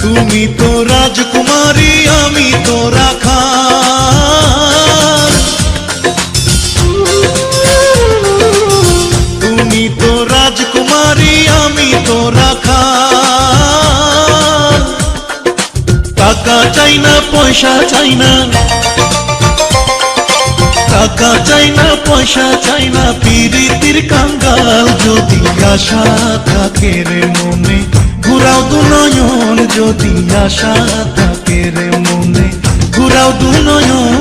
তুমি তো রাজকুমারী আমি তো রাখাল, তুমি তো রাজকুমারী আমি তো রাখাল। টাকা চাই না পয়সা চাই না, টাকা চাই না পয়সা চাই না পিরিতির কাঙ্গাল। যদি আশা থাকে রে মনে ঘুরাও দু নয়ন, যদি আশা থাকে রে মনে ঘুরাও দু নয়ন।